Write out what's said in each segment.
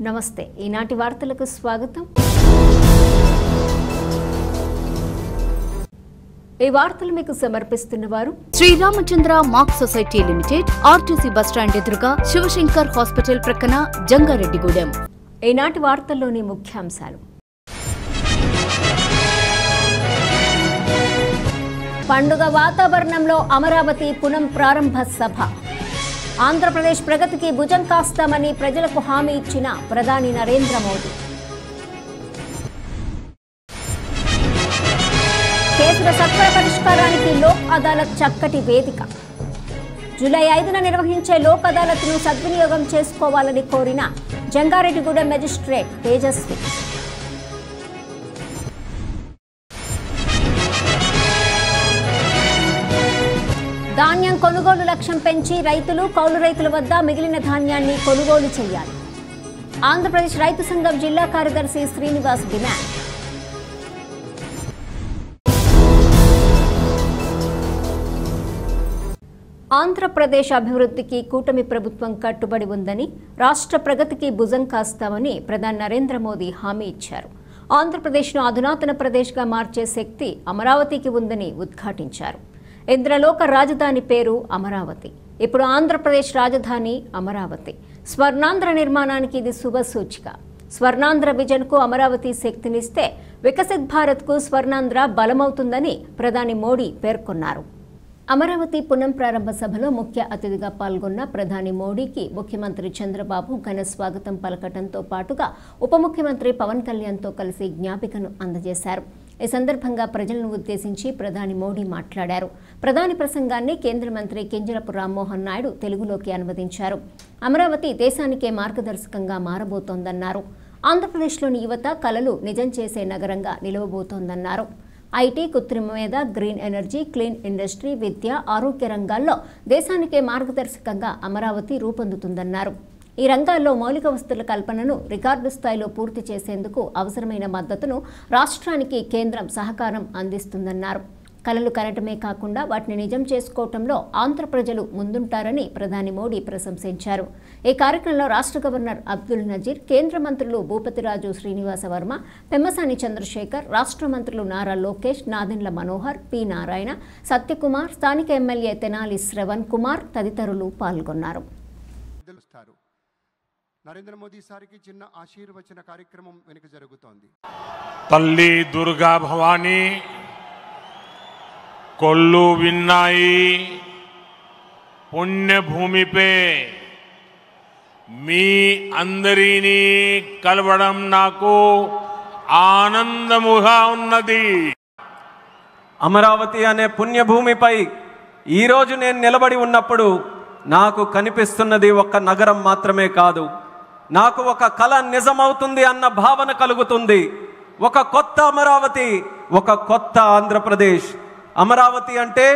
నమస్తే ఈనాటి వార్తలకు స్వాగతం। ఈ వార్తలు మీకు సమర్పిస్తున్నవారు Sri Ramachandra mark society limited, RTC bus stand ఎదురుగా, శివశంకర్ హాస్పిటల్ ప్రక్కన, జంగారెడ్డిగూడెం। ఈనాటి వార్తల్లోని ముఖ్యాంశాలు: పండుగ వాతావరణంలో అమరావతి పునః ప్రారంభ సభ। ఆంధ్రప్రదేశ్ ప్రగతికి భుజం కాస్తామని ప్రజలకు హామీ ఇచ్చిన ప్రధాని నరేంద్ర మోదీ। కేసుల సత్వర పరిష్కారానికి లోక్ అదాలత్ చక్కటి వేదిక। జూలై 5న నిర్వహించే లోక్ అదాలత్ను సద్వినియోగం చేసుకోవాలని కోరిన జంగారెడ్డిగూడెం మెజిస్ట్రేట్ తేజస్వి। ధాన్యం కొనుగోలు లక్ష్యం పెంచి రైతులు, కౌలు రైతుల వద్ద మిగిలిన ధాన్యాన్ని కొనుగోలు చేయాలి। ఆంధ్రప్రదేశ్ రైతు సంఘం జిల్లా కార్యదర్శి శ్రీనివాస్ డిమాండ్। ఆంధ్రప్రదేశ్ అభివృద్ధికి కూటమి ప్రభుత్వం కట్టుబడి ఉందని, రాష్ట్ర ప్రగతికి భుజం కాస్తామని ప్రధాని నరేంద్ర మోదీ హామీ ఇచ్చారు। ఆంధ్రప్రదేశ్ను అధునాతన ప్రదేశ్గా మార్చే శక్తి అమరావతికి ఉందని ఉద్ఘాటించారు। ఇంద్రలోక రాజధాని పేరు అమరావతి, ఇప్పుడు ఆంధ్రప్రదేశ్ రాజధాని అమరావతి। స్వర్ణాంధ్ర నిర్మాణానికి ఇది శుభ సూచిక। స్వర్ణాంధ్ర విజన్కు అమరావతి శక్తినిస్తే వికసిత్ భారత్కు స్వర్ణాంధ్ర బలమవుతుందని ప్రధాని మోడీ పేర్కొన్నారు। అమరావతి పునః ప్రారంభ సభలో ముఖ్య అతిథిగా పాల్గొన్న ప్రధాని మోడీకి ముఖ్యమంత్రి చంద్రబాబు ఘన స్వాగతం పలకటంతో పాటుగా ఉప ముఖ్యమంత్రి పవన్ కళ్యాణ్తో కలిసి జ్ఞాపికను అందజేశారు। ఈ సందర్భంగా ప్రజలను ఉద్దేశించి ప్రధాని మోడీ మాట్లాడారు। ప్రధాని ప్రసంగాన్ని కేంద్ర మంత్రి కింజరపు రామ్మోహన్ నాయుడు తెలుగులోకి అనువదించారు। అమరావతి దేశానికే మార్గదర్శకంగా మారబోతోందన్నారు। ఆంధ్రప్రదేశ్లోని యువత కలలు నిజం చేసే నగరంగా నిలవబోతోందన్నారు। ఐటీ, కృత్రిమ మేధ, గ్రీన్ ఎనర్జీ, క్లీన్ ఇండస్ట్రీ, విద్య, ఆరోగ్య రంగాల్లో దేశానికే మార్గదర్శకంగా అమరావతి రూపొందుతుందన్నారు। ఈ రంగాల్లో మౌలిక వసతుల కల్పనను రికార్డు స్థాయిలో పూర్తి చేసేందుకు అవసరమైన మద్దతును రాష్ట్రానికి కేంద్రం సహకారం అందిస్తుందన్నారు। కలలు కనటమే కాకుండా వాటిని నిజం చేసుకోవటంలో ఆంధ్ర ప్రజలు ముందుంటారని ప్రధాని మోడీ ప్రశంసించారు। ఈ కార్యక్రమంలో రాష్ట్ర గవర్నర్ అబ్దుల్ నజీర్, కేంద్ర మంత్రులు భూపతిరాజు శ్రీనివాస వర్మ, పెమ్మసాని చంద్రశేఖర్, రాష్ట్ర మంత్రులు నారా లోకేష్, నాదెండ్ల మనోహర్, పి నారాయణ, సత్యకుమార్, స్థానిక ఎమ్మెల్యే తెనాలి శ్రవణ్ కుమార్ తదితరులు పాల్గొన్నారు। నరేంద్ర మోదీ సారికి చిన్న ఆశీర్వచన కార్యక్రమం వెనుక జరుగుతోంది। తల్లి దుర్గా భవానీ, కొల్లు విన్నాయి పుణ్యభూమిపై మీ అందరినీ కలవడం నాకు ఆనందముగా ఉన్నది। అమరావతి అనే పుణ్యభూమిపై ఈరోజు నేను నిలబడి ఉన్నప్పుడు నాకు కనిపిస్తున్నది ఒక నగరం మాత్రమే కాదు, నాకు ఒక కళ నిజమవుతుంది అన్న భావన కలుగుతుంది। ఒక కొత్త అమరావతి, ఒక కొత్త ఆంధ్రప్రదేశ్। అమరావతి అంటే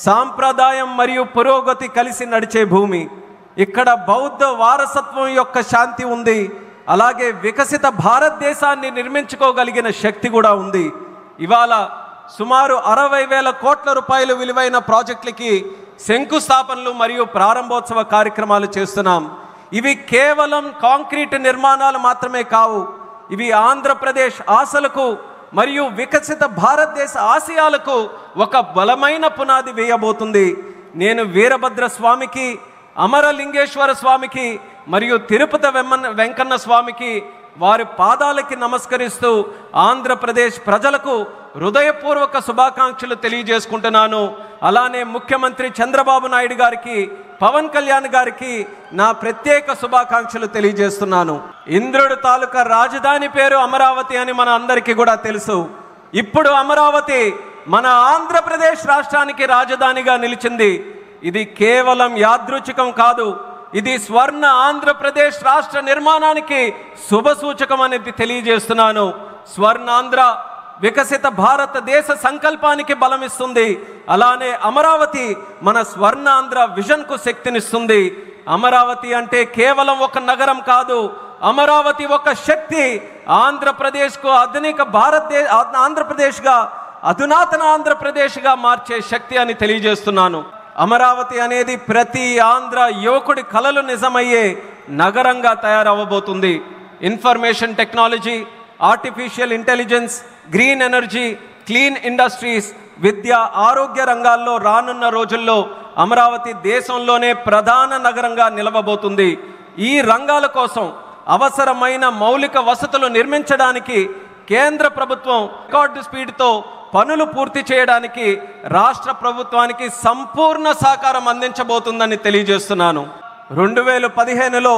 సాంప్రదాయం మరియు పురోగతి కలిసి నడిచే భూమి। ఇక్కడ బౌద్ధ వారసత్వం యొక్క శాంతి ఉంది, అలాగే వికసిత భారతదేశాన్ని నిర్మించుకోగలిగిన శక్తి కూడా ఉంది। ఇవాళ సుమారు 60,000 కోట్ల రూపాయలు విలువైన ప్రాజెక్టులకి శంకుస్థాపనలు మరియు ప్రారంభోత్సవ కార్యక్రమాలు చేస్తున్నాం। ఇవి కేవలం కాంక్రీట్ నిర్మాణాలు మాత్రమే కావు, ఇవి ఆంధ్రప్రదేశ్ ఆశలకు మరియు వికసిత భారతదేశ ఆశయాలకు ఒక బలమైన పునాది వేయబోతుంది। నేను వీరభద్ర స్వామికి, అమరలింగేశ్వర స్వామికి మరియు తిరుపతి వెంకన్న స్వామికి వారి పాదాలకి నమస్కరిస్తూ ఆంధ్రప్రదేశ్ ప్రజలకు హృదయపూర్వక శుభాకాంక్షలు తెలియజేసుకుంటున్నాను। అలానే ముఖ్యమంత్రి చంద్రబాబు నాయుడు గారికి, పవన్ కళ్యాణ్ గారికి నా ప్రత్యేక శుభాకాంక్షలు తెలియజేస్తున్నాను। ఇంద్రుడు తాలూకా రాజధాని పేరు అమరావతి అని మన అందరికీ కూడా తెలుసు। ఇప్పుడు అమరావతి మన ఆంధ్రప్రదేశ్ రాష్ట్రానికి రాజధానిగా నిలిచింది। ఇది కేవలం యాదృచ్ఛికం కాదు, ఇది స్వర్ణ ఆంధ్రప్రదేశ్ రాష్ట్ర నిర్మాణానికి శుభ సూచకం అనేది తెలియజేస్తున్నాను। స్వర్ణాంధ్ర వికసిత భారతదేశ సంకల్పానికి బలమిస్తుంది, అలానే అమరావతి మన స్వర్ణాంధ్ర విజన్కు శక్తినిస్తుంది। అమరావతి అంటే కేవలం ఒక నగరం కాదు, అమరావతి ఒక శక్తి। ఆంధ్రప్రదేశ్కు ఆంధ్రప్రదేశ్గా అధునాతన ఆంధ్రప్రదేశ్గా మార్చే శక్తి అని తెలియజేస్తున్నాను। అమరావతి అనేది ప్రతి ఆంధ్ర యువకుడి కలలు నిజమయ్యే నగరంగా తయారవబోతుంది। Information technology, artificial intelligence, green energy, clean industries, విద్య, ఆరోగ్య రంగాల్లో రానున్న రోజుల్లో అమరావతి దేశంలోనే ప్రధాన నగరంగా నిలవబోతుంది. ఈ రంగాల కోసం అవసరమైన మౌలిక వసతులు నిర్మించడానికి కేంద్ర ప్రభుత్వం రికార్డు స్పీడ్తో పనులు పూర్తి చేయడానికి రాష్ట్ర ప్రభుత్వానికి సంపూర్ణ సహకారం అందించబోతుందని తెలియజేస్తున్నాను. 2015లో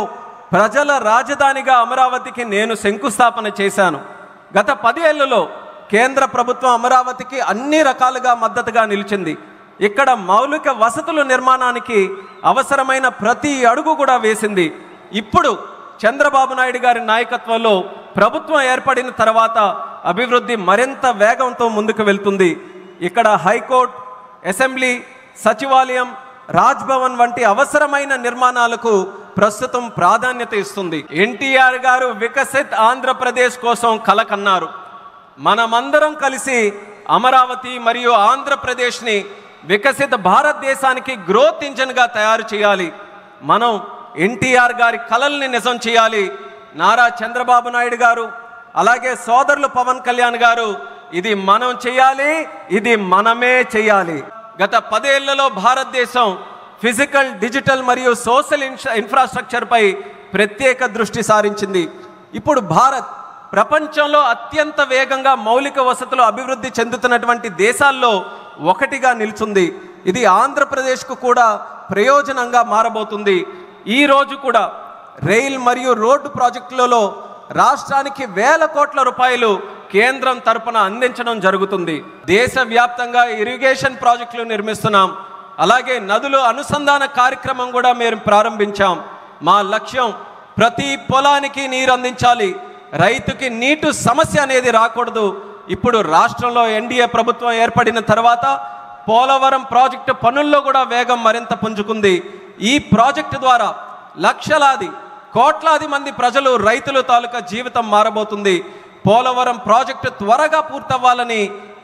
ప్రజల రాజధానిగా అమరావతికి నేను శంకుస్థాపన చేశాను. గత 10 ఏళ్లలో కేంద్ర ప్రభుత్వం అమరావతికి అన్ని రకాలుగా మద్దతుగా నిలిచింది. ఇక్కడ మౌలిక వసతుల నిర్మాణానికి అవసరమైన ప్రతి అడుగు కూడా వేసింది. ఇప్పుడు చంద్రబాబు నాయుడు గారి నాయకత్వంలో ప్రభుత్వం ఏర్పడిన తర్వాత అభివృద్ధి మరింత వేగంతో ముందుకు వెళ్తుంది. ఇక్కడ హైకోర్టు, అసెంబ్లీ, సచివాలయం, రాజ్భవన్ వంటి అవసరమైన నిర్మాణాలకు ప్రస్తుతం ప్రాధాన్యత ఇస్తుంది. ఎన్టీఆర్ గారు వికసిత్ ఆంధ్రప్రదేశ్ కోసం కల కన్నారు. మనమందరం కలిసి అమరావతి మరియు ఆంధ్రప్రదేశ్ని వికసిత భారతదేశానికి గ్రోత్ ఇంజన్గా తయారు చేయాలి. మనం ఎన్టీఆర్ గారి కలల్ని నిజం చేయాలి. నారా చంద్రబాబు నాయుడు గారు, అలాగే సోదరులు పవన్ కళ్యాణ్ గారు, ఇది మనం చేయాలి, ఇది మనమే చేయాలి. గత 10 ఏళ్లలో భారతదేశం ఫిజికల్, డిజిటల్ మరియు సోషల్ ఇన్ఫ్రాస్ట్రక్చర్పై ప్రత్యేక దృష్టి సారించింది. ఇప్పుడు భారత్ ప్రపంచంలో అత్యంత వేగంగా మౌలిక వసతులు అభివృద్ధి చెందుతున్నటువంటి దేశాల్లో ఒకటిగా నిలుచుంది. ఇది ఆంధ్రప్రదేశ్కు కూడా ప్రయోజనంగా మారబోతుంది. ఈ రోజు కూడా రైల్ మరియు రోడ్డు ప్రాజెక్టులలో రాష్ట్రానికి వేల కోట్ల రూపాయలు కేంద్రం తరపున అందించడం జరుగుతుంది. దేశవ్యాప్తంగా ఇరిగేషన్ ప్రాజెక్టులు నిర్మిస్తున్నాం. అలాగే నదులు అనుసంధాన కార్యక్రమం కూడా మేము ప్రారంభించాం. మా లక్ష్యం ప్రతి పొలానికి నీరు అందించాలి. రైతుకి నీటి సమస్య అనేది రాకూడదు. ఇప్పుడు రాష్ట్రంలో ఎన్డీఏ ప్రభుత్వం ఏర్పడిన తర్వాత పోలవరం ప్రాజెక్టు పనుల్లో కూడా వేగం మరింత పుంజుకుంది. ఈ ప్రాజెక్టు ద్వారా లక్షలాది, కోట్లాది మంది ప్రజలు, రైతుల తాలూకా జీవితం మారబోతుంది. పోలవరం ప్రాజెక్టు త్వరగా పూర్తవ్వాలని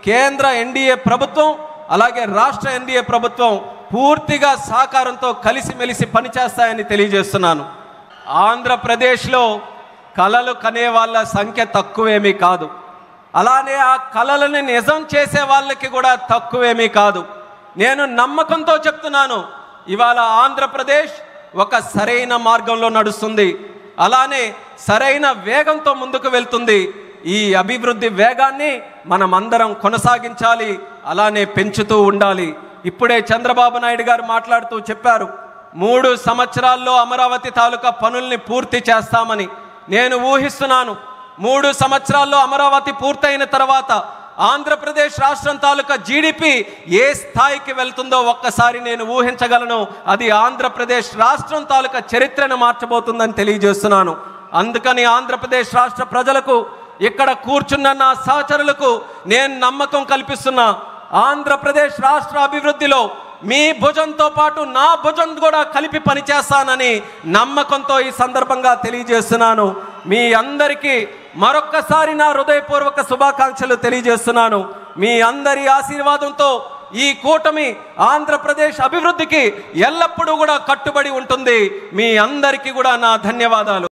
కేంద్ర ఎన్డీఏ ప్రభుత్వం, అలాగే రాష్ట్ర ఎన్డీఏ ప్రభుత్వం పూర్తిగా సహకారంతో కలిసిమెలిసి పనిచేస్తాయని తెలియజేస్తున్నాను. ఆంధ్రప్రదేశ్లో కలలు కనే వాళ్ళ సంఖ్య తక్కువేమీ కాదు. అలానే ఆ కలలని నిజం చేసే వాళ్ళకి కూడా తక్కువేమీ కాదు. నేను నమ్మకంతో చెప్తున్నాను, ఇవాళ ఆంధ్రప్రదేశ్ ఒక సరైన మార్గంలో నడుస్తుంది. అలానే సరైన వేగంతో ముందుకు వెళ్తుంది. ఈ అభివృద్ధి వేగాన్ని మనం అందరం కొనసాగించాలి, అలానే పెంచుతూ ఉండాలి. ఇప్పుడే చంద్రబాబు నాయుడు గారు మాట్లాడుతూ చెప్పారు, 3 సంవత్సరాల్లో అమరావతి తాలూకా పనుల్ని పూర్తి చేస్తామని. నేను ఊహిస్తున్నాను, 3 సంవత్సరాల్లో అమరావతి పూర్తయిన తర్వాత ఆంధ్రప్రదేశ్ రాష్ట్రం తాలూకా జీడిపి ఏ స్థాయికి వెళ్తుందో ఒక్కసారి నేను ఊహించగలను. అది ఆంధ్రప్రదేశ్ రాష్ట్రం తాలూకా చరిత్రను మార్చబోతుందని తెలియజేస్తున్నాను. అందుకని ఆంధ్రప్రదేశ్ రాష్ట్ర ప్రజలకు, ఇక్కడ కూర్చున్న నా సహచరులకు నేను నమ్మకం కల్పిస్తున్నా. ఆంధ్రప్రదేశ్ రాష్ట్ర అభివృద్ధిలో మీ భుజంతో పాటు నా భుజం కూడా కలిపి పనిచేస్తానని నమ్మకంతో ఈ సందర్భంగా తెలియజేస్తున్నాను. మీ అందరికీ మరొక్కసారి నా హృదయపూర్వక శుభాకాంక్షలు తెలియజేస్తున్నాను. మీ అందరి ఆశీర్వాదంతో ఈ కూటమి ఆంధ్రప్రదేశ్ అభివృద్ధికి ఎల్లప్పుడూ కూడా కట్టుబడి ఉంటుంది. మీ అందరికీ కూడా నా ధన్యవాదాలు.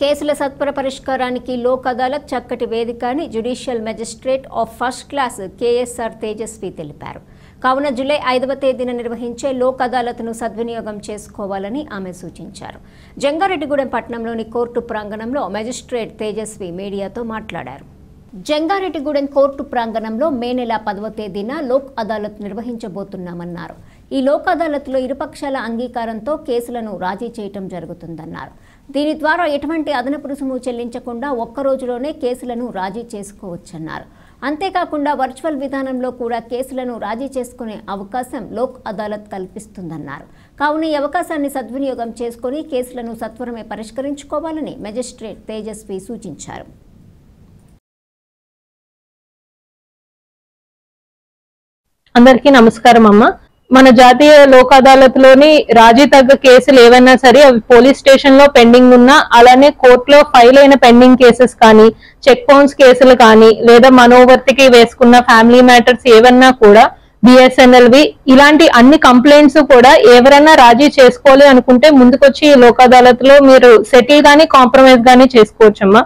కేసుల సత్వర పరిష్కారానికి లోక్ అదాలత్ చక్కటి వేదిక అని judicial magistrate of first class KSR Tejaswi తెలిపారు. కావున జూలై 5వ తేదీన నిర్వహించే లోక్ అదాలత్ను సద్వినియోగం చేసుకోవాలని ఆమె సూచించారు. జంగారెడ్డిగూడెం పట్టణంలోని కోర్టు ప్రాంగణంలో మెజిస్ట్రేట్ తేజస్వి మీడియాతో మాట్లాడారు. జంగారెడ్డిగూడెం కోర్టు ప్రాంగణంలో మే నెల 10వ తేదీన లోక్ అదాలత్ నిర్వహించబోతున్నామన్నారు. ఈ లోక్ అదాలత్లో ఇరుపక్షాల అంగీకారంతో కేసులను రాజీ చేయటం జరుగుతుందన్నారు. దీని ద్వారా ఎటువంటి అదనపు రుసుము చెల్లించకుండా ఒక్క రోజులోనే కేసులను రాజీ చేసుకోవచ్చన్నారు. అంతేకాకుండా వర్చువల్ విధానంలో కూడా కేసులను రాజీ చేసుకునే అవకాశం లోక్ అదాలత్ కల్పిస్తుందన్నారు. కావున ఈ అవకాశాన్ని సద్వినియోగం చేసుకుని కేసులను సత్వరమే పరిష్కరించుకోవాలని మెజిస్ట్రేట్ తేజస్వి సూచించారు. అందరికీ నమస్కారం అమ్మ. మన జాతీయ లోక్ అదాలత్ లోని రాజీ తగ్గ కేసులు ఏవైనా సరే అవి పోలీస్ స్టేషన్ లో పెండింగ్ ఉన్నా, అలానే కోర్టులో ఫైల్ అయిన పెండింగ్ కేసెస్ కానీ, చెక్ బౌన్స్ కేసులు కానీ, లేదా మనోవర్తికి వేసుకున్న ఫ్యామిలీ మ్యాటర్స్ ఏవన్నా కూడా బిఎస్ఎన్ఎల్వి ఇలాంటి అన్ని కంప్లైంట్స్ కూడా ఎవరైనా రాజీ చేసుకోవాలి అనుకుంటే ముందుకొచ్చి ఈ లోక్ అదాలత్ లో మీరు సెటిల్ గానీ కాంప్రమైజ్ గానీ చేసుకోవచ్చమ్మా.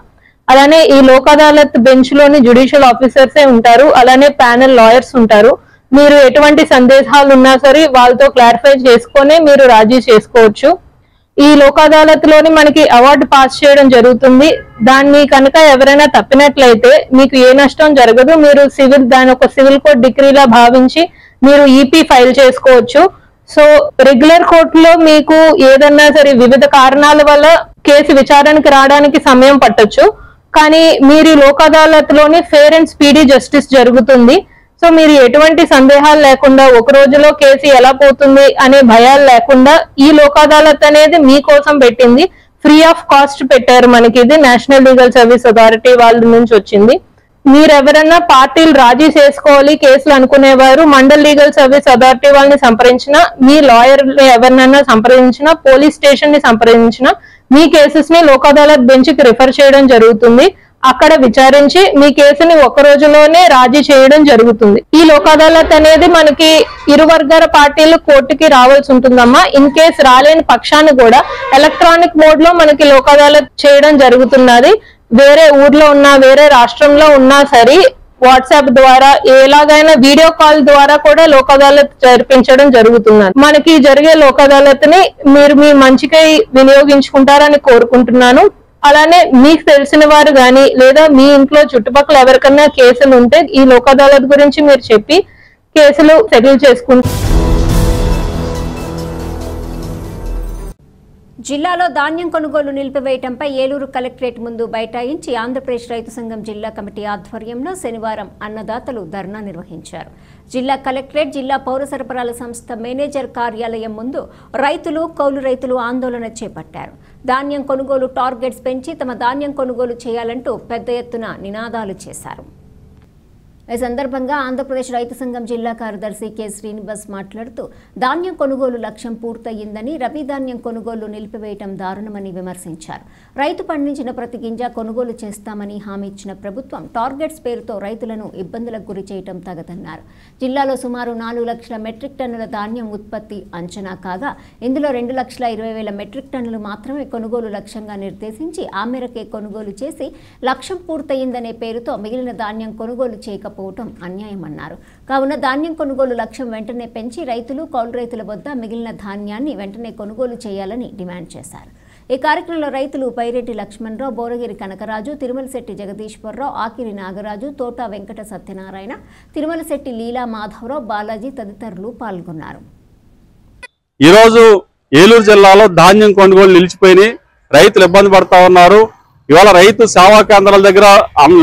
అలానే ఈ లోక్ అదాలత్ బెంచ్ లోని జ్యుడిషియల్ ఆఫీసర్సే ఉంటారు, అలానే ప్యానెల్ లాయర్స్ ఉంటారు. మీరు ఎటువంటి సందేహాలు ఉన్నా సరే వాళ్ళతో క్లారిఫై చేసుకొని మీరు రాజీ చేసుకోవచ్చు. ఈ లోక్ అదాలత్ లోని మనకి అవార్డు పాస్ చేయడం జరుగుతుంది. దాన్ని కనుక ఎవరైనా తప్పినట్లయితే మీకు ఏ నష్టం జరగదు. మీరు దాని ఒక సివిల్ కోర్ట్ డిగ్రీలా భావించి మీరు ఈపీ ఫైల్ చేసుకోవచ్చు. సో రెగ్యులర్ కోర్టులో మీకు ఏదన్నా సరే వివిధ కారణాల వల్ల కేసు విచారణకి రావడానికి సమయం పట్టొచ్చు. కానీ మీరు లోక్ అదాలత్ లోని ఫెయిర్ అండ్ స్పీడీ జస్టిస్ జరుగుతుంది. సో మీరు ఎటువంటి సందేహాలు లేకుండా ఒక రోజులో కేసు ఎలా పోతుంది అనే భయాలు లేకుండా ఈ లోక్ అదాలత్ అనేది మీకోసం పెట్టింది. ఫ్రీ ఆఫ్ కాస్ట్ పెట్టారు మనకి. ఇది నేషనల్ లీగల్ సర్వీస్ అథారిటీ వాళ్ళ నుంచి వచ్చింది. మీరెవరన్నా పార్టీలు రాజీ చేసుకోవాలి కేసులు అనుకునేవారు మండల్ లీగల్ సర్వీస్ అథారిటీ వాళ్ళని సంప్రదించినా, మీ లాయర్ ఎవరినైనా సంప్రదించినా, పోలీస్ స్టేషన్ ని సంప్రదించినా మీ కేసెస్ ని లోక్ అదాలత్ బెంచ్ కి రిఫర్ చేయడం జరుగుతుంది. అక్కడ విచారించి మీ కేసుని ఒక రోజులోనే రాజీ చేయడం జరుగుతుంది. ఈ లోక్ అదాలత్ అనేది మనకి ఇరు వర్గాల పార్టీలు కోర్టుకి రావాల్సి ఉంటుందమ్మా. ఇన్ కేసు రాలేని పక్షాన్ని కూడా ఎలక్ట్రానిక్ మోడ్ లో మనకి లోక్ అదాలత్ చేయడం జరుగుతున్నది. వేరే ఊర్లో ఉన్నా వేరే రాష్ట్రంలో ఉన్నా సరే వాట్సాప్ ద్వారా ఎలాగైనా వీడియో కాల్ ద్వారా కూడా లోక్ అదాలత్ జరిపించడం జరుగుతున్నది. మనకి జరిగే లోక్ అదాలత్ ని మీరు మీ మంచికై వినియోగించుకుంటారని కోరుకుంటున్నాను. అలానే మీకు తెలిసిన వారు గాని లేదా మీ ఇంట్లో చుట్టుపక్కల ఎవరికన్నా కేసులు ఉంటే ఈ లోక్ అదాలత్ గురించి మీరు చెప్పి కేసులు సెటిల్ చేసుకుంటారు. జిల్లాలో ధాన్యం కొనుగోలు నిలిపివేయడంపై ఏలూరు కలెక్టరేట్ ముందు బైఠాయించి ఆంధ్రప్రదేశ్ రైతు సంఘం జిల్లా కమిటీ ఆధ్వర్యంలో శనివారం అన్నదాతలు ధర్నా నిర్వహించారు. జిల్లా కలెక్టరేట్, జిల్లా పౌర సరఫరాల సంస్థ మేనేజర్ కార్యాలయం ముందు రైతులు, కౌలు రైతులు ఆందోళన చేపట్టారు. ధాన్యం కొనుగోలు టార్గెట్స్ పెంచి తమ ధాన్యం కొనుగోలు చేయాలంటూ పెద్ద ఎత్తున నినాదాలు చేశారు. ఈ సందర్భంగా ఆంధ్రప్రదేశ్ రైతు సంఘం జిల్లా కార్యదర్శి కె శ్రీనివాస్ మాట్లాడుతూ ధాన్యం కొనుగోలు లక్ష్యం పూర్తయిందని, రబీ ధాన్యం కొనుగోలు నిలిపివేయడం దారుణమని విమర్శించారు. రైతు పండించిన ప్రతి గింజ కొనుగోలు చేస్తామని హామీ ఇచ్చిన ప్రభుత్వం టార్గెట్స్ పేరుతో రైతులను ఇబ్బందులకు గురి చేయడం తగదన్నారు. జిల్లాలో సుమారు 4 లక్షల మెట్రిక్ టన్నుల ధాన్యం ఉత్పత్తి అంచనా కాగా ఇందులో 2,20,000 మెట్రిక్ టన్నులు మాత్రమే కొనుగోలు లక్ష్యంగా నిర్దేశించి ఆ మేరకే కొనుగోలు చేసి లక్ష్యం పూర్తయిందనే పేరుతో మిగిలిన ధాన్యం కొనుగోలు చేయకపోవడం అన్యాయమన్నారు. కావున ధాన్యం కొనుగోలు లక్ష్యం వెంటనే పెంచి రైతులు, కౌలు రైతుల వద్ద మిగిలిన ధాన్యాన్ని వెంటనే కొనుగోలు చేయాలని డిమాండ్ చేశారు. ఈ కార్యక్రమంలో రైతులు పైరెడ్డి లక్ష్మణరావు, బోరగిరి కనకరాజు, తిరుమలశెట్టి జగదీశ్వరరావు, ఆకిరి నాగరాజు, తోట వెంకట సత్యనారాయణ, తిరుమలశెట్టి లీలా మాధవరావు, బాలాజీ తదితరులు పాల్గొన్నారు. ఈరోజు ఏలూరు జిల్లాలో ధాన్యం కొనుగోలు నిలిచిపోయి రైతులు ఇబ్బంది పడతా ఉన్నారు. ఇవాళ రైతు సేవా కేంద్రాల దగ్గర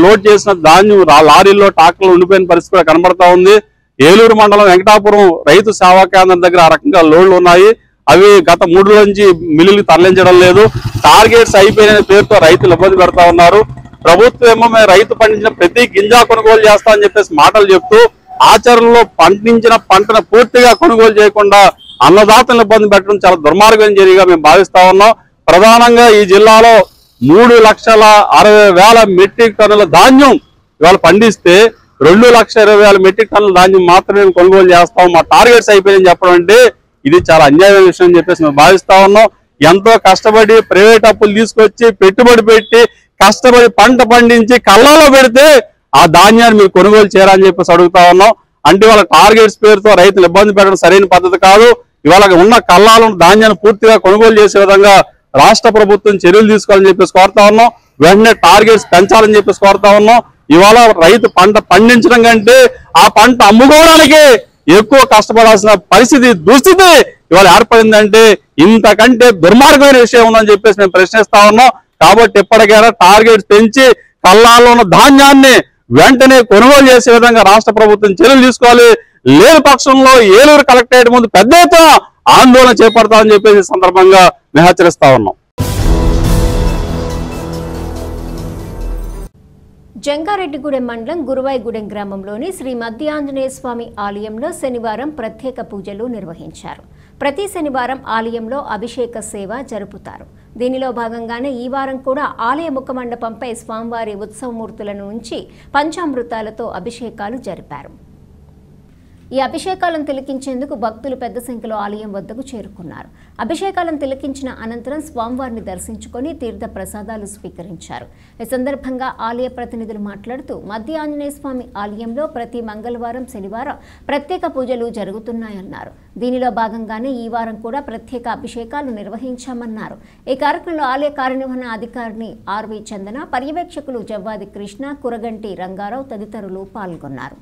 లోడ్ చేసిన ధాన్యం లారీల్లో, ట్రాక్టర్లు ఉండిపోయిన పరిస్థితి కూడా కనబడతా ఉంది. ఏలూరు మండలం వెంకటాపురం రైతు సేవా కేంద్రం దగ్గర ఆ రకంగా లోడ్లు ఉన్నాయి. అవి గత 3 రోజుల నుంచి మిల్లులకు తరలించడం లేదు. టార్గెట్స్ అయిపోయిన పేరుతో రైతులు ఇబ్బంది పెడతా ఉన్నారు. ప్రభుత్వం ఏమో మేము రైతు పండించిన ప్రతి గింజ కొనుగోలు చేస్తామని చెప్పేసి మాటలు చెప్తూ ఆచరణలో పండించిన పంటను పూర్తిగా కొనుగోలు చేయకుండా అన్నదాతలను ఇబ్బంది పెట్టడం చాలా దుర్మార్గమైన చర్యగా మేము భావిస్తా ఉన్నాం. ప్రధానంగా ఈ జిల్లాలో 3,60,000 మెట్రిక్ టన్నుల ధాన్యం ఇవాళ పండిస్తే 2,20,000 మెట్రిక్ టన్నుల ధాన్యం మాత్రమే కొనుగోలు చేస్తాం, మా టార్గెట్స్ అయిపోయిందని చెప్పడం అంటే ఇది చాలా అన్యాయమైన విషయం అని చెప్పేసి మేము భావిస్తా ఉన్నాం. ఎంతో కష్టపడి ప్రైవేట్ అప్పులు తీసుకొచ్చి పెట్టుబడి పెట్టి కష్టపడి పంట పండించి కళ్ళలో పెడితే ఆ ధాన్యాన్ని మీరు కొనుగోలు చేయాలని చెప్పేసి అడుగుతా ఉన్నాం. అంటే వాళ్ళ టార్గెట్స్ పేరుతో రైతులు ఇబ్బంది పెట్టడం సరైన పద్ధతి కాదు. ఇవాళ ఉన్న కళ్ళాలను ధాన్యాన్ని పూర్తిగా కొనుగోలు చేసే విధంగా రాష్ట్ర ప్రభుత్వం చర్యలు తీసుకోవాలని చెప్పేసి కోరుతా ఉన్నాం. వెంటనే టార్గెట్స్ పెంచాలని చెప్పేసి కోరుతా ఉన్నాం. ఇవాళ రైతు పంట పండించడం కంటే ఆ పంట అమ్ముకోవడానికి ఎక్కువ కష్టపడాల్సిన పరిస్థితి, దుస్థితి ఇవాళ ఏర్పడిందంటే ఇంతకంటే దుర్మార్గమైన విషయం ఉందని చెప్పేసి మేము ప్రశ్నిస్తా ఉన్నాం. కాబట్టి ఎప్పటికైనా టార్గెట్స్ పెంచి కళ్ళాల్లో ఉన్న ధాన్యాన్ని వెంటనే కొనుగోలు చేసే విధంగా రాష్ట్ర ప్రభుత్వం చర్యలు తీసుకోవాలి. లేని పక్షంలో ఏలూరు కలెక్టరేట్ ముందు పెద్ద ఎత్తున ఆందోళన చేపడతామని చెప్పేసి సందర్భంగా మేము హెచ్చరిస్తా ఉన్నాం. జంగారెడ్డిగూడెం మండలం గురువాయిగూడెం గ్రామంలోని శ్రీ మధ్య ఆంజనేయ స్వామి ఆలయంలో శనివారం ప్రత్యేక పూజలు నిర్వహించారు. ప్రతి శనివారం ఆలయంలో అభిషేక సేవ జరుపుతారు. దీనిలో భాగంగానే ఈ వారం కూడా ఆలయ ముఖమండపంపై స్వామివారి ఉత్సవమూర్తులను ఉంచి పంచామృతాలతో అభిషేకాలు జరిపారు. ఈ అభిషేకాలను తిలకించేందుకు భక్తులు పెద్ద సంఖ్యలో ఆలయం వద్దకు చేరుకున్నారు. అభిషేకాలను తిలకించిన అనంతరం స్వామివారిని దర్శించుకొని తీర్థ ప్రసాదాలు స్వీకరించారు. ఈ సందర్భంగా ఆలయ ప్రతినిధులు మాట్లాడుతూ మధ్య ఆంజనేయ స్వామి ఆలయంలో ప్రతి మంగళవారం, శనివారం ప్రత్యేక పూజలు జరుగుతున్నాయన్నారు. దీనిలో భాగంగానే ఈ వారం కూడా ప్రత్యేక అభిషేకాలు నిర్వహించామన్నారు. ఈ కార్యక్రమంలో ఆలయ కార్యనిర్వహణ అధికారిని ఆర్వి చందన, పర్యవేక్షకులు జవ్వాది కృష్ణ, కురగంటి రంగారావు తదితరులు పాల్గొన్నారు.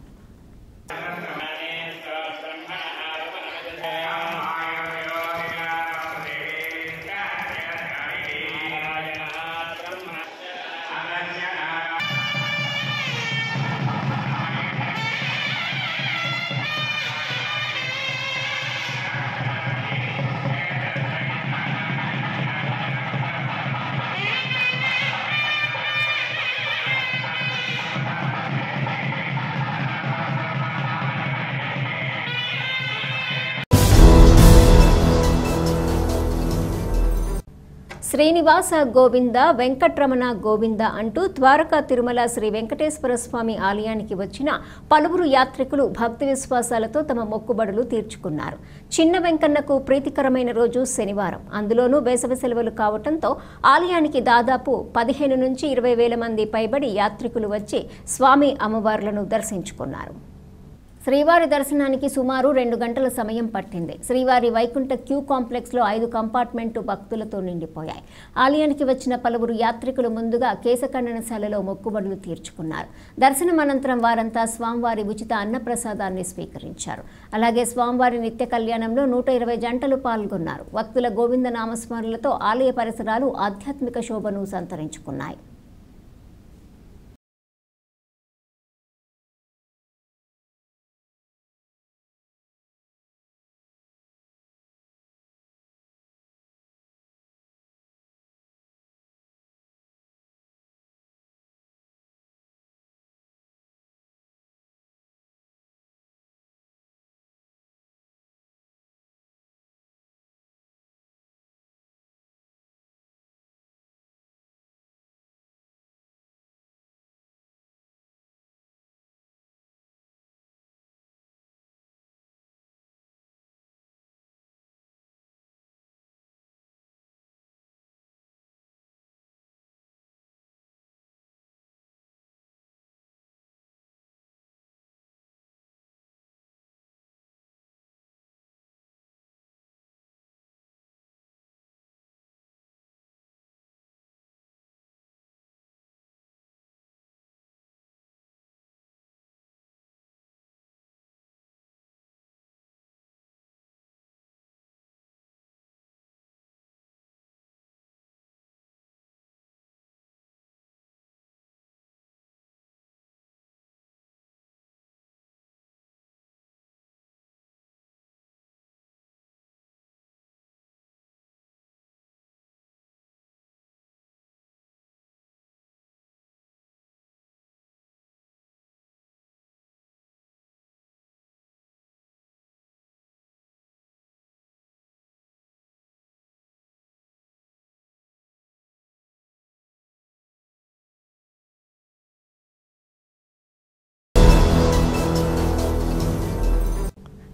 శ్రీనివాస గోవింద, వెంకట్రమణ గోవింద అంటూ ద్వారకా తిరుమల శ్రీ వెంకటేశ్వర స్వామి ఆలయానికి వచ్చిన పలువురు యాత్రికులు భక్తి విశ్వాసాలతో తమ మొక్కుబడులు తీర్చుకున్నారు. చిన్న వెంకన్నకు ప్రీతికరమైన రోజు శనివారం. అందులోనూ వేసవి సెలవులు కావడంతో ఆలయానికి దాదాపు 15 నుంచి 20 వేల మంది పైబడి యాత్రికులు వచ్చి స్వామి అమ్మవార్లను దర్శించుకున్నారు. శ్రీవారి దర్శనానికి సుమారు 2 గంటల సమయం పట్టింది. శ్రీవారి వైకుంఠ క్యూ కాంప్లెక్స్లో 5 కంపార్ట్మెంటు భక్తులతో నిండిపోయాయి. ఆలయానికి వచ్చిన పలువురు యాత్రికులు ముందుగా కేశఖండనశాలలో మొక్కుబడులు తీర్చుకున్నారు. దర్శనం అనంతరం వారంతా స్వామివారి ఉచిత అన్నప్రసాదాన్ని స్వీకరించారు. అలాగే స్వామివారి నిత్య కళ్యాణంలో 120 జంటలు పాల్గొన్నారు. భక్తుల గోవింద నామస్మరణలతో ఆలయ పరిసరాలు ఆధ్యాత్మిక శోభను సంతరించుకున్నాయి.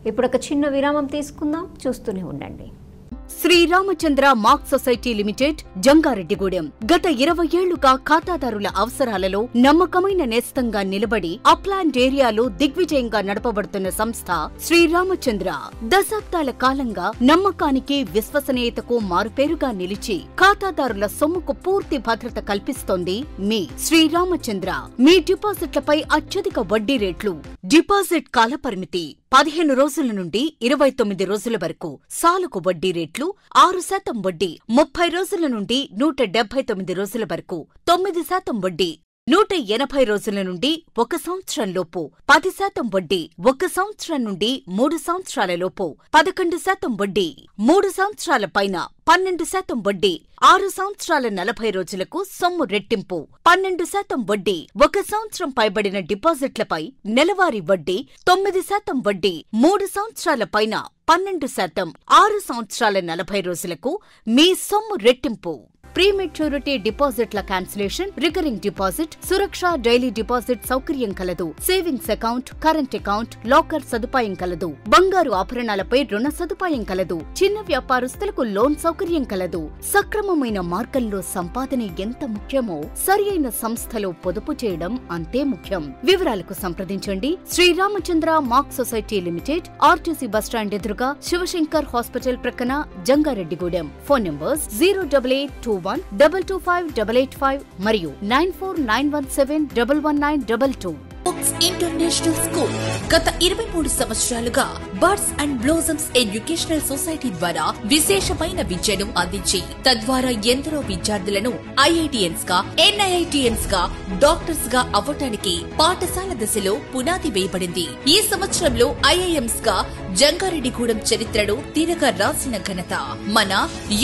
ఇప్పుడు ఒక చిన్న విరామం తీసుకుందాం, చూస్తూనే ఉండండి. Sriramachandra mark society limited, Jangareddygudem. గత 20 ఏళ్లుగా ఖాతాదారుల అవసరాలలో నమ్మకమైన నేస్తంగా నిలబడి అప్లాండ్ ఏరియాలో దిగ్విజయంగా నడపబడుతున్న సంస్థ శ్రీరామచంద్ర. దశాబ్దాల కాలంగా నమ్మకానికి, విశ్వసనీయతకు మారుపేరుగా నిలిచి ఖాతాదారుల సొమ్ముకు పూర్తి భద్రత కల్పిస్తోంది మీ శ్రీరామచంద్ర. మీ డిపాజిట్లపై అత్యధిక వడ్డీ రేట్లు, డిపాజిట్ కాలపరిమితి 15 రోజుల నుండి 29 రోజుల వరకు, సాలుకు వడ్డీ రేట్లు 6% వడ్డీ, 30 రోజుల నుండి 179 రోజుల వరకు 9% వడ్డీ, 180 రోజుల నుండి 1 సంవత్సరం లోపు 10% వడ్డీ, 1 సంవత్సరం నుండి 3 సంవత్సరాల లోపు 11% వడ్డీ, 3 సంవత్సరాల పైన 12% వడ్డీ, 6 సంవత్సరాల 40 రోజులకు సొమ్ము రెట్టింపు 12% వడ్డీ, 1 సంవత్సరం పైబడిన డిపాజిట్లపై నెలవారీ వడ్డీ 9% వడ్డీ, 3 సంవత్సరాల పైన 12%, 6 సంవత్సరాల 40 రోజులకు మీ సొమ్ము రెట్టింపు ప్రీమెచ్యూరిటీ డిపాజిట్ల క్యాన్సిలేషన్, రికరింగ్ డిపాజిట్, సురక్ష డైలీ డిపాజిట్ సౌకర్యం కలదు. Savings account, current account, locker సదుపాయం కలదు. బంగారు ఆభరణాలపై రుణ సదుపాయం కలదు. చిన్న వ్యాపారస్తులకు లోన్ సౌకర్యం కలదు. సక్రమమైన మార్గంలో సంపాదన ఎంత ముఖ్యమో సరియైన సంస్థలో పొదుపు చేయడం అంతే ముఖ్యం. వివరాలకు సంప్రదించండి. Sriramachandra mark society limited, RTC bus stand ఎదురుగా, శివశంకర్ హాస్పిటల్ ప్రక్కన, జంగారెడ్డిగూడెం. ఫోన్ నంబర్స్ 08821225885 మరియు 9491711922. ఇంటర్నేషనల్ స్కూల్ గత 23 సంవత్సరాలుగా birds and blossoms educational society ద్వారా విశేషమైన విద్యను అందించి తద్వారా ఎందరో విద్యార్థులను ఐఐటిఎన్స్ గా, ఎన్ఐఐటిఎన్స్ గా, డాక్టర్స్ గా అవ్వటానికి పాఠశాల దశలో పునాది వేయబడింది. ఈ సంవత్సరంలో ఐఐఎంస్ గా జంగారెడ్డిగూడెం చరిత్రను తిరగ రాసిన ఘనత మన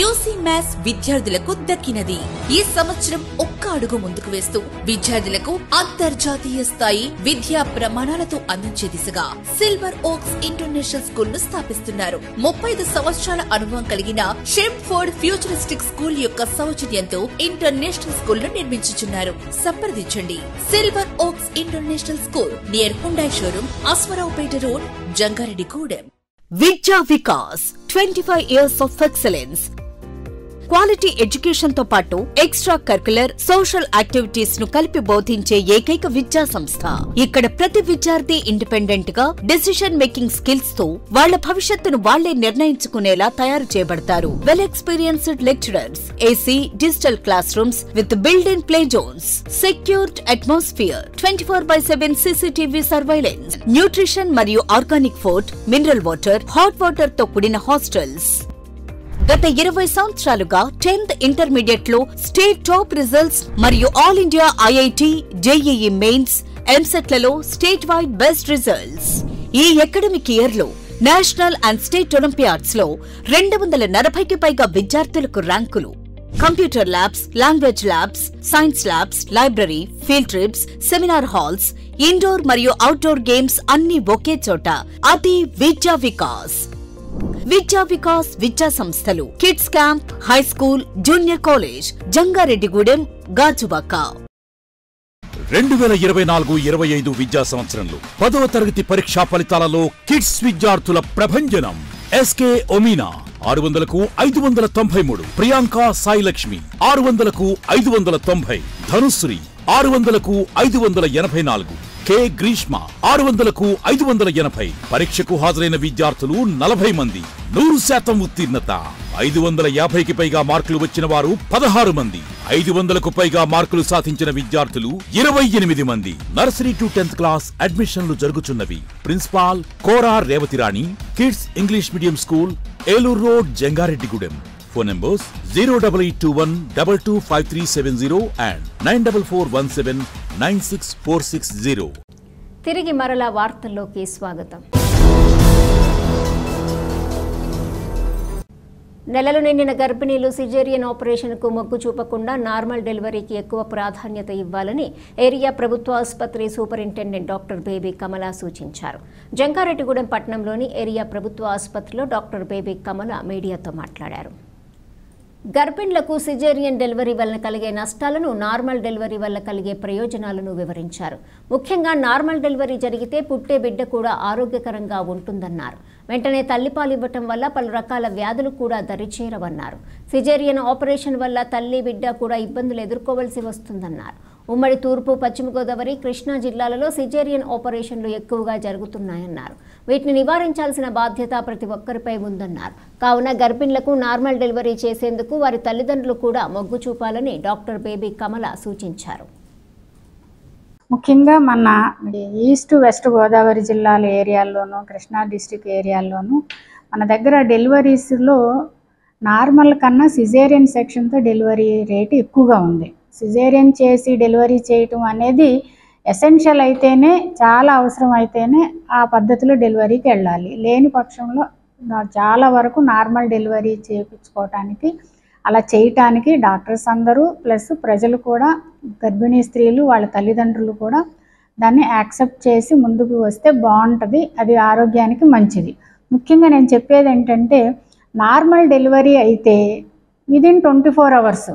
యూసీ మ్యాథ్స్ విద్యార్థులకు దక్కినది. ఈ సంవత్సరం ఒక్క అడుగు ముందుకు వేస్తూ విద్యార్థులకు అంతర్జాతీయ స్థాయి విద్యా ప్రమాణాలతో అందించే దిశగా సిల్వర్ ఓక్స్ ఇంటర్నేషనల్ స్కూల్ ను స్థాపిస్తున్నారు. 35 సంవత్సరాల అనుభవం కలిగిన షెంఫోర్డ్ ఫ్యూచరిస్టిక్ స్కూల్ యొక్క సౌజన్యంతో ఇంటర్నేషనల్ స్కూల్ ను నిర్మించుచున్నారు. సంప్రదించండి. Silver oaks international school near Hyundai showroom, Aswaraopeta road, Jangareddygudem. Vidya Vikas 25 years of excellence. Quality education తో పాటు ఎక్స్ట్రా కరిక్యులర్, సోషల్ యాక్టివిటీస్ ను కలిపి బోధించే ఏకైక విద్యా సంస్థ. ఇక్కడ ప్రతి విద్యార్థి ఇండిపెండెంట్ గా డెసిషన్ మేకింగ్ స్కిల్స్ తో వాళ్ల భవిష్యత్తును వాళ్లే నిర్ణయించుకునేలా తయారు చేయబడతారు. Well experienced lecturers, AC digital classrooms with build in play zones, secured atmosphere, 24/7 CCTV surveillance, nutrition మరియు organic food, mineral water, hot water తో కూడిన హాస్టల్స్. గత 20 సంవత్సరాలుగా 10th ఇంటర్మీడియట్ లో స్టేట్ టాప్ రిజల్ట్స్ మరియు all India IIT, JEE mains, ఎంసెట్లలో state wide best results. ఈ academic year లో నేషనల్ అండ్ స్టేట్ ఒలింపియాడ్స్ లో 240కి పైగా విద్యార్థులకు ర్యాంకులు. Computer labs, language labs, science labs, library, field trips, seminar halls, indoor మరియు అవుట్డోర్ గేమ్స్ అన్ని ఒకే చోట. అది విద్యా వికాస్. విద్యా వికాస్ విద్యా సంస్థలు, kids camp, high school, junior college, Jangareddygudem, Gajuwaka. 2024-25 విద్యా సంవత్సరంలో 10వ తరగతి పరీక్షా ఫలితాలలో కిడ్స్ విద్యార్థుల ప్రభంజనం. SK ఒమీనా 600కు 593, Priyanka Sai Lakshmi 600కు 590, Dhanushree 600కు 584, K Greeshma 600కు 580. పరీక్షకు హాజరైన విద్యార్థులు 40 మంది. 100% ఉత్తీర్ణత. 550కి పైగా మార్కులు వచ్చిన వారు 16 మంది. 500కు పైగా మార్కులు సాధించిన విద్యార్థులు 28 మంది. నర్సరీ టు 10th క్లాస్ అడ్మిషన్లు జరుగుతున్నవి. Principal Kora Revathi Rani, kids English medium school, Eluru road, Jangareddygudem. Phone numbers 08821225370 and 9441796460. తిరిగి మరలా వార్తల్లోకి స్వాగతం. నెలలు నిండిన గర్భిణీలు సిజేరియన్ ఆపరేషన్కు మొగ్గు చూపకుండా నార్మల్ డెలివరీకి ఎక్కువ ప్రాధాన్యత ఇవ్వాలని ఏరియా ప్రభుత్వ ఆసుపత్రి సూపరింటెండెంట్ డాక్టర్ బేబీ కమల సూచించారు. జంగారెడ్డిగూడెం పట్టణంలోని ఏరియా ప్రభుత్వ ఆసుపత్రిలో డాక్టర్ బేబీ కమల మీడియాతో మాట్లాడారు. గర్భిణులకు సిజేరియన్ డెలివరీ వలన కలిగే నష్టాలను, నార్మల్ డెలివరీ వల్ల కలిగే ప్రయోజనాలను వివరించారు. ముఖ్యంగా నార్మల్ డెలివరీ జరిగితే పుట్టే బిడ్డ కూడా ఆరోగ్యకరంగా ఉంటుందన్నారు. వెంటనే తల్లిపాలు ఇవ్వటం వల్ల పలు రకాల వ్యాధులు కూడా దరిచేరవన్నారు. సిజేరియన్ ఆపరేషన్ వల్ల తల్లి, బిడ్డ కూడా ఇబ్బందులు ఎదుర్కోవాల్సి వస్తుందన్నారు. ఉమ్మడి తూర్పు, పశ్చిమ గోదావరి, కృష్ణా జిల్లాలలో సిజేరియన్ ఆపరేషన్లు ఎక్కువగా జరుగుతున్నాయన్నారు. వీటిని నివారించాల్సిన బాధ్యత ప్రతి ఒక్కరిపై ఉందన్నారు. కావున గర్భిణులకు నార్మల్ డెలివరీ చేసేందుకు వారి తల్లిదండ్రులు కూడా మొగ్గు చూపాలని డాక్టర్ బేబీ కమల సూచించారు. ముఖ్యంగా మన ఈస్ట్ వెస్ట్ గోదావరి జిల్లాల ఏరియాల్లోనూ, కృష్ణా డిస్ట్రిక్ట్ ఏరియాల్లోనూ మన దగ్గర డెలివరీస్లో నార్మల్ కన్నా సిజేరియన్ సెక్షన్తో డెలివరీ రేటు ఎక్కువగా ఉంది. సిజేరియన్ చేసి డెలివరీ చేయటం అనేది ఎసెన్షియల్ అయితేనే, చాలా అవసరం అయితేనే ఆ పద్ధతిలో డెలివరీకి వెళ్ళాలి. లేని పక్షంలో చాలా వరకు నార్మల్ డెలివరీ చేయించుకోవటానికి, అలా చేయటానికి డాక్టర్స్ అందరూ ప్లస్ ప్రజలు కూడా, గర్భిణీ స్త్రీలు వాళ్ళ తల్లిదండ్రులు కూడా దాన్ని యాక్సెప్ట్ చేసి ముందుకు వస్తే బాగుంటుంది. అది ఆరోగ్యానికి మంచిది. ముఖ్యంగా నేను చెప్పేది ఏంటంటే, నార్మల్ డెలివరీ అయితే విదిన్ 24 hours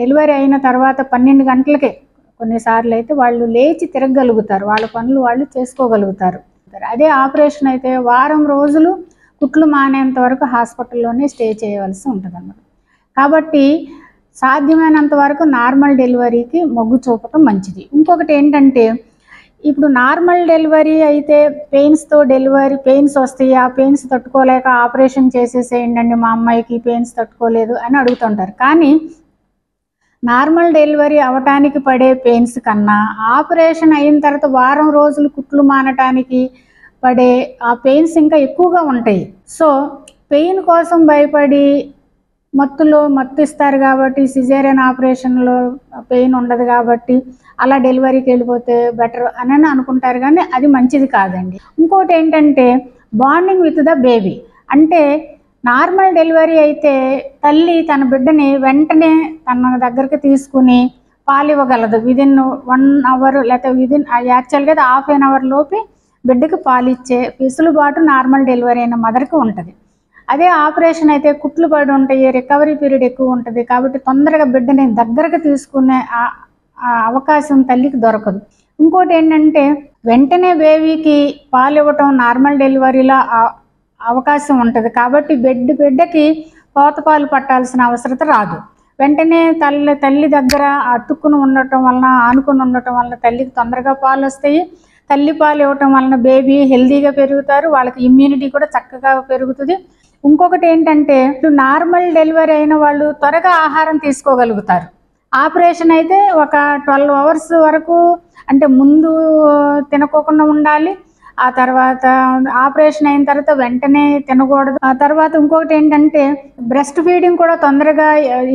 డెలివరీ అయిన తర్వాత 12 గంటలకే కొన్నిసార్లు అయితే వాళ్ళు లేచి తిరగగలుగుతారు, వాళ్ళ పనులు వాళ్ళు చేసుకోగలుగుతారు. అదే ఆపరేషన్ అయితే వారం రోజులు కుట్లు మానేంత వరకు హాస్పిటల్లోనే స్టే చేయవలసి ఉంటుంది అన్నమాట. కాబట్టి సాధ్యమైనంత వరకు నార్మల్ డెలివరీకి మొగ్గు చూపటం మంచిది. ఇంకొకటి ఏంటంటే, ఇప్పుడు నార్మల్ డెలివరీ అయితే పెయిన్స్ వస్తాయి, ఆ పెయిన్స్ తట్టుకోలేక ఆపరేషన్ చేసేసేయండి, మా అమ్మాయికి పెయిన్స్ తట్టుకోలేదు అని అడుగుతుంటారు. కానీ నార్మల్ డెలివరీ అవటానికి పడే పెయిన్స్ కన్నా ఆపరేషన్ అయిన తర్వాత వారం రోజులు కుట్లు మానటానికి పడే ఆ పెయిన్స్ ఇంకా ఎక్కువగా ఉంటాయి. సో పెయిన్ కోసం భయపడి మత్తు ఇస్తారు కాబట్టి, సిజేరియన్ ఆపరేషన్లో పెయిన్ ఉండదు కాబట్టి అలా డెలివరీకి వెళ్ళిపోతే బెటర్ అని అనుకుంటారు, కానీ అది మంచిది కాదండి. ఇంకోటి ఏంటంటే బాండింగ్ విత్ ద బేబీ. అంటే నార్మల్ డెలివరీ అయితే తల్లి తన బిడ్డని వెంటనే తన దగ్గరికి తీసుకుని పాలు ఇవ్వగలదు. విదిన్ 1 అవర్ లేకపోతే యాక్చువల్గా 1/2 అవర్ లోపు బిడ్డకి పాలు ఇచ్చే వెసులుబాటు నార్మల్ డెలివరీ అయిన మదర్కి ఉంటుంది. అదే ఆపరేషన్ అయితే కుట్లు పడి ఉంటాయి, రికవరీ పీరియడ్ ఎక్కువ ఉంటుంది, కాబట్టి తొందరగా బిడ్డని దగ్గరకు తీసుకునే అవకాశం తల్లికి దొరకదు. ఇంకోటి ఏంటంటే వెంటనే బేబీకి పాలు ఇవ్వటం నార్మల్ డెలివరీలో అవకాశం ఉంటుంది, కాబట్టి బిడ్డకి పోత పాలు పట్టాల్సిన అవసరం రాదు. వెంటనే తల్లి దగ్గర అతుక్కుని ఉండటం వలన, ఆనుకుని ఉండటం వలన తల్లికి తొందరగా పాలు వస్తాయి. తల్లి పాలు ఇవ్వటం వలన బేబీ హెల్తీగా పెరుగుతారు, వాళ్ళకి ఇమ్యూనిటీ కూడా చక్కగా పెరుగుతుంది. ఇంకొకటి ఏంటంటే నార్మల్ డెలివరీ అయిన వాళ్ళు త్వరగా ఆహారం తీసుకోగలుగుతారు. ఆపరేషన్ అయితే ఒక 12 అవర్స్ వరకు అంటే ముందు తినకోకుండా ఉండాలి, ఆ తర్వాత ఆపరేషన్ అయిన తర్వాత వెంటనే తినకూడదు. ఆ తర్వాత ఇంకొకటి ఏంటంటే బ్రెస్ట్ ఫీడింగ్ కూడా తొందరగా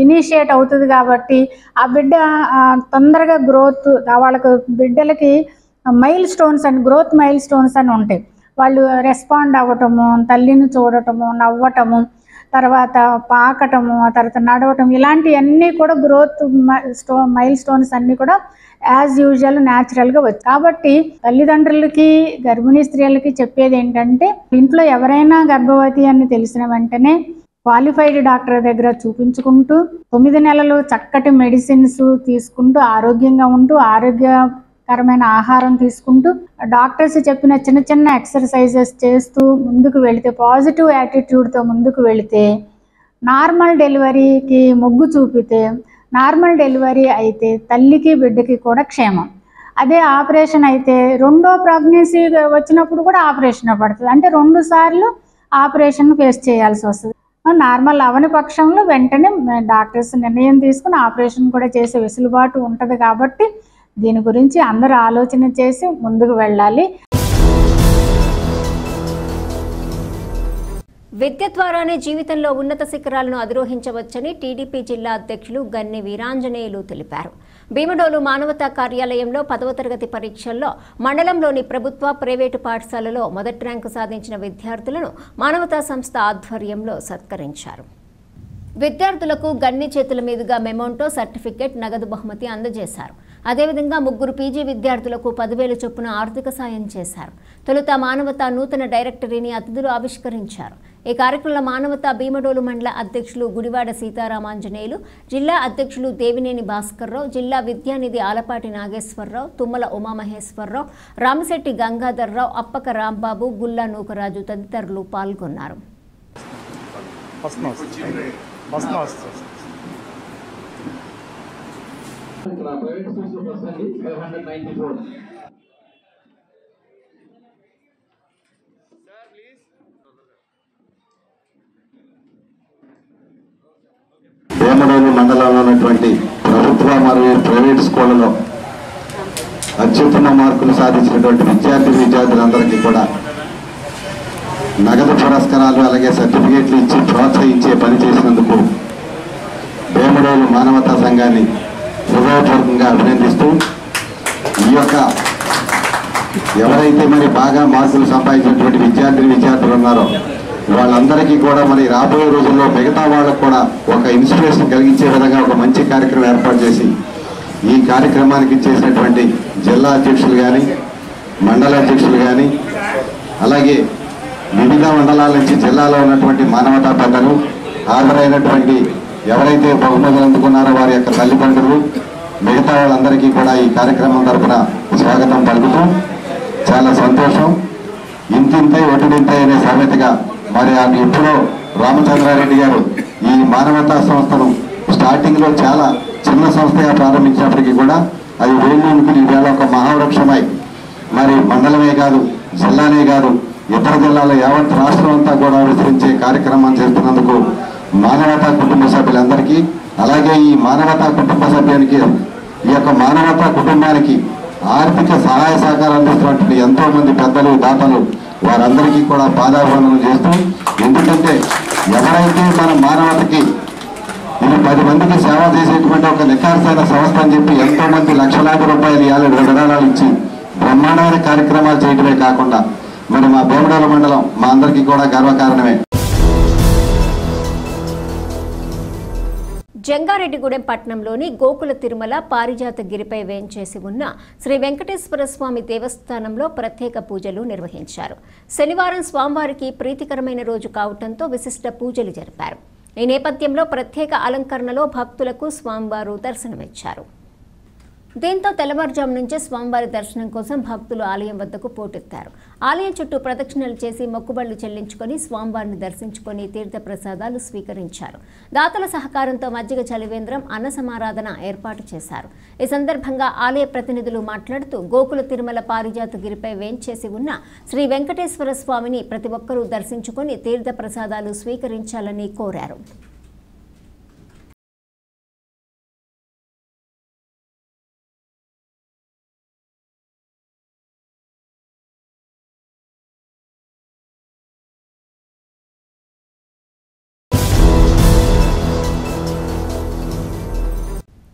ఇనిషియేట్ అవుతుంది కాబట్టి ఆ బిడ్డ తొందరగా గ్రోత్, వాళ్ళకి బిడ్డలకి గ్రోత్ మైల్ స్టోన్స్ అని ఉంటాయి. వాళ్ళు రెస్పాండ్ అవ్వటము, తల్లిని చూడటము, నవ్వటము, తర్వాత పాకటము, ఆ తర్వాత నడవటం, ఇలాంటివన్నీ కూడా గ్రోత్ మైల్ స్టోన్స్ అన్నీ కూడా యాజ్ యూజువల్ న్యాచురల్గా వచ్చి. కాబట్టి తల్లిదండ్రులకి గర్భిణీ స్త్రీలకి చెప్పేది ఏంటంటే, ఇంట్లో ఎవరైనా గర్భవతి అని తెలిసిన వెంటనే క్వాలిఫైడ్ డాక్టర్ దగ్గర చూపించుకుంటూ 9 నెలలు చక్కటి మెడిసిన్స్ తీసుకుంటూ ఆరోగ్యంగా ఉంటూ ఆరోగ్యకరమైన ఆహారం తీసుకుంటూ డాక్టర్స్ చెప్పిన చిన్న చిన్న ఎక్సర్సైజెస్ చేస్తూ ముందుకు వెళితే, పాజిటివ్ యాటిట్యూడ్తో ముందుకు వెళితే, నార్మల్ డెలివరీకి మొగ్గు చూపితే నార్మల్ డెలివరీ అయితే తల్లికి బిడ్డకి కూడా క్షేమం. అదే ఆపరేషన్ అయితే రెండో ప్రెగ్నెన్సీ వచ్చినప్పుడు కూడా ఆపరేషన్ పడుతుంది, అంటే 2 సార్లు ఆపరేషన్ ఫేస్ చేయాల్సి వస్తుంది. నార్మల్ అవని పక్షంలో వెంటనే డాక్టర్స్ నిర్ణయం తీసుకుని ఆపరేషన్ కూడా చేసే వెసులుబాటు ఉంటుంది. కాబట్టి దీని గురించి అందరూ ఆలోచన చేసి ముందుకు వెళ్ళాలి. విద్య ద్వారానే జీవితంలో ఉన్నత శిఖరాలను అధిరోహించవచ్చని టీడీపీ జిల్లా అధ్యక్షులు గన్ని వీరాంజనేయులు తెలిపారు. భీమడోలు మానవతా కార్యాలయంలో 10వ తరగతి పరీక్షల్లో మండలంలోని ప్రభుత్వ, ప్రైవేటు పాఠశాలలో మొదటి ర్యాంకు సాధించిన విద్యార్థులను మానవతా సంస్థ ఆధ్వర్యంలో సత్కరించారు. విద్యార్థులకు గన్ని చేతుల మీదుగా మెమోంటో, సర్టిఫికెట్, నగదు బహుమతి అందజేశారు. అదేవిధంగా 3 పీజీ విద్యార్థులకు 10,000 చొప్పున ఆర్థిక సాయం చేశారు. తొలుత మానవతా నూతన డైరెక్టరీని అతిథులు ఆవిష్కరించారు. ఈ కార్యక్రమంలో మానవతా భీమడోలు మండల అధ్యక్షులు గుడివాడ సీతారామాంజనేయులు, జిల్లా అధ్యక్షులు దేవినేని భాస్కర్రావు, జిల్లా విద్యానిధి ఆలపాటి నాగేశ్వరరావు, తుమ్మల ఉమామహేశ్వరరావు, రామశెట్టి గంగాధర్రావు, అప్పక రాంబాబు, గుల్లా నూకరాజు తదితరులు పాల్గొన్నారు. భీమడోలు మండలంలో ఉన్నటువంటి ప్రభుత్వ మరియు ప్రైవేట్ స్కూళ్లలో అత్యుత్తమ మార్కులు సాధించినటువంటి విద్యార్థులందరికీ కూడా నగదు పురస్కారాలు అలాగే సర్టిఫికేట్లు ఇచ్చి ప్రోత్సహించే పని చేసినందుకు భీమడోలు మానవతా సంఘాన్ని హృదయపూర్వకంగా అభినందిస్తూ, ఈ యొక్క ఎవరైతే మరి బాగా మార్కులు సంపాదించినటువంటి విద్యార్థులు ఉన్నారో వాళ్ళందరికీ కూడా మరి రాబోయే రోజుల్లో మిగతా వాళ్ళకు కూడా ఒక ఇన్స్పిరేషన్ కలిగించే విధంగా ఒక మంచి కార్యక్రమం ఏర్పాటు చేసి ఈ కార్యక్రమానికి చేసినటువంటి జిల్లా అధ్యక్షులు కానీ, మండల అధ్యక్షులు కానీ, అలాగే వివిధ మండలాల నుంచి జిల్లాలో ఉన్నటువంటి మానవతా పెద్దలు, హాజరైనటువంటి ఎవరైతే బహుమతులు అందుకున్నారో వారి యొక్క తల్లిదండ్రులు మిగతా వాళ్ళందరికీ కూడా ఈ కార్యక్రమం తరఫున స్వాగతం పలుకుతూ చాలా సంతోషం. ఇంతింతే ఒటిడింతే అనే సామెతగా మరి ఎప్పుడో రామచంద్రారెడ్డి గారు ఈ మానవతా సంస్థను స్టార్టింగ్లో చాలా చిన్న సంస్థగా ప్రారంభించినప్పటికీ కూడా అది వేణుకుని ఈవేళ ఒక మహావృక్షమై మరి మండలమే కాదు, జిల్లానే కాదు, ఇతర జిల్లాల యావత్ రాష్ట్రం అంతా కూడా విస్తరించే కార్యక్రమం చేస్తున్నందుకు మానవతా కుటుంబ సభ్యులందరికీ, అలాగే ఈ మానవతా కుటుంబ సభ్యానికి ఈ యొక్క మానవతా కుటుంబానికి ఆర్థిక సహాయ సహకారం అందిస్తున్నటువంటి ఎంతో మంది పెద్దలు దాతలు వారందరికీ కూడా పాదాభివందనం చేస్తూ, ఎందుకంటే ఎవరైతే మన మానవతకి ఇది 10 మందికి సేవ చేసేటువంటి ఒక నిఖార్సైన సంస్థ అని చెప్పి ఎంతో మంది లక్షలాది రూపాయలు ఇవ్వాలి విరాళాలు ఇచ్చి బ్రహ్మాండమైన కార్యక్రమాలు చేయడమే కాకుండా మరి మా భీమడోల మండలం మా అందరికీ కూడా గర్వకారణమే. జంగారెడ్డిగూడెం పట్టణంలోని గోకుల తిరుమల పారిజాత గిరిపై వేంచేసి ఉన్న శ్రీ వెంకటేశ్వర స్వామి దేవస్థానంలో ప్రత్యేక పూజలు నిర్వహించారు. శనివారం స్వామివారికి ప్రీతికరమైన రోజు కావడంతో విశిష్ట పూజలు జరిపారు. ఈ నేపథ్యంలో ప్రత్యేక అలంకరణలో భక్తులకు స్వామివారు దర్శనమిచ్చారు. దీంతో తెల్లవారుజాము నుంచే స్వామివారి దర్శనం కోసం భక్తులు ఆలయం వద్దకు పోటెత్తారు. ఆలయం చుట్టూ ప్రదక్షిణలు చేసి మొక్కుబళ్లు చెల్లించుకొని స్వామివారిని దర్శించుకొని తీర్థ ప్రసాదాలు స్వీకరించారు. దాతల సహకారంతో మజ్జిగ చలివేంద్రం, అన్న సమారాధన ఏర్పాటు చేశారు. ఈ సందర్భంగా ఆలయ ప్రతినిధులు మాట్లాడుతూ గోకుల తిరుమల పారిజాత గిరిపై వేంచేసి ఉన్న శ్రీ వెంకటేశ్వర స్వామిని ప్రతి ఒక్కరూ దర్శించుకొని తీర్థ ప్రసాదాలు స్వీకరించాలని కోరారు.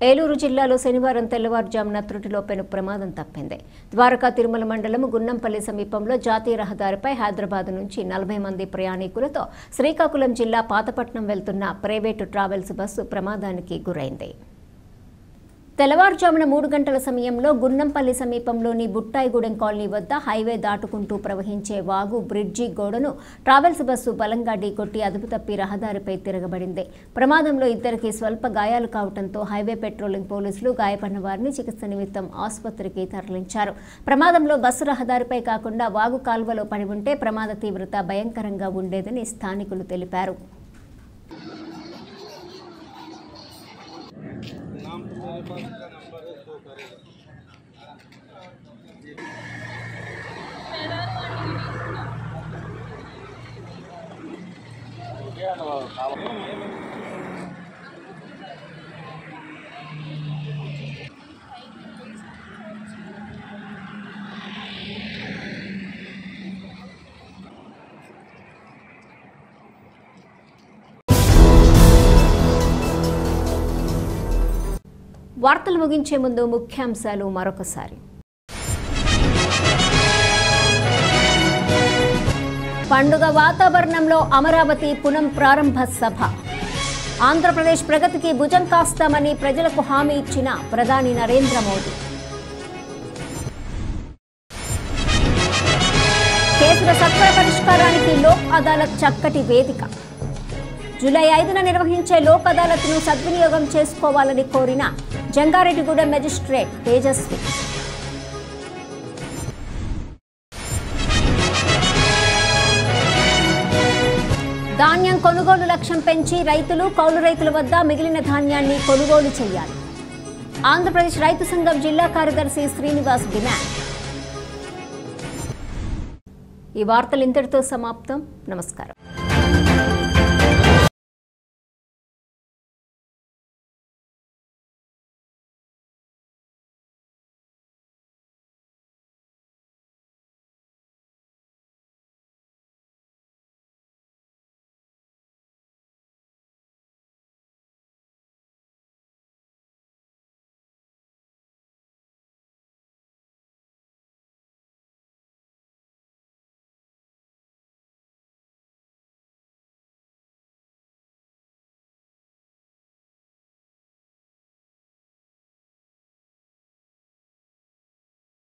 ఏలూరు జిల్లాలో శనివారం తెల్లవారుజామున త్రుటిలో పెను ప్రమాదం తప్పింది. ద్వారకా తిరుమల మండలం గున్నంపల్లి సమీపంలో జాతీయ రహదారిపై హైదరాబాద్ నుంచి 40 మంది ప్రయాణికులతో శ్రీకాకుళం జిల్లా పాతపట్నం వెళ్తున్న ప్రైవేటు ట్రావెల్స్ బస్సు ప్రమాదానికి గురైంది. తెల్లవారుజామున 3 గంటల సమయంలో గున్నంపల్లి సమీపంలోని బుట్టాయిగూడెం కాలనీ వద్ద హైవే దాటుకుంటూ ప్రవహించే వాగు బ్రిడ్జి గోడను ట్రావెల్స్ బస్సు బలంగా ఢీకొట్టి అదుపు తప్పి రహదారిపై తిరగబడింది. ప్రమాదంలో ఇద్దరికి స్వల్ప గాయాలు కావడంతో హైవే పెట్రోలింగ్ పోలీసులు గాయపడిన వారిని చికిత్స నిమిత్తం ఆసుపత్రికి తరలించారు. ప్రమాదంలో బస్సు రహదారిపై కాకుండా వాగు కాల్వలో పడి ఉంటే ప్రమాద తీవ్రత భయంకరంగా ఉండేదని స్థానికులు తెలిపారు. వార్తలు ముగించే ముందు ముఖ్యాంశాలు మరొకసారి. పండుగ వాతావరణంలో అమరావతి పునః ప్రారంభ సభ. ఆంధ్రప్రదేశ్ ప్రగతికి భుజం కాస్తామని ప్రజలకు హామీ ఇచ్చిన ప్రధాని నరేంద్ర మోదీ. కేసుల సత్వర పరిష్కారానికి లోక్ అదాలత్ చక్కటి వేదిక. జూలై 5న నిర్వహించే లోక్ అదాలత్ను సద్వినియోగం చేసుకోవాలని కోరిన జంగారెడ్డిగూడెం మెజిస్ట్రేట్ తేజస్వి. ధాన్యం కొనుగోలు లక్ష్యం పెంచి రైతులు, కౌలు రైతుల వద్ద మిగిలిన ధాన్యాన్ని కొనుగోలు చేయాలి. ఆంధ్రప్రదేశ్ రైతు సంఘం జిల్లా కార్యదర్శి శ్రీనివాస్ డిమాండ్. ఈ వార్తలు ఇంతటితో సమాప్తం. నమస్కారం.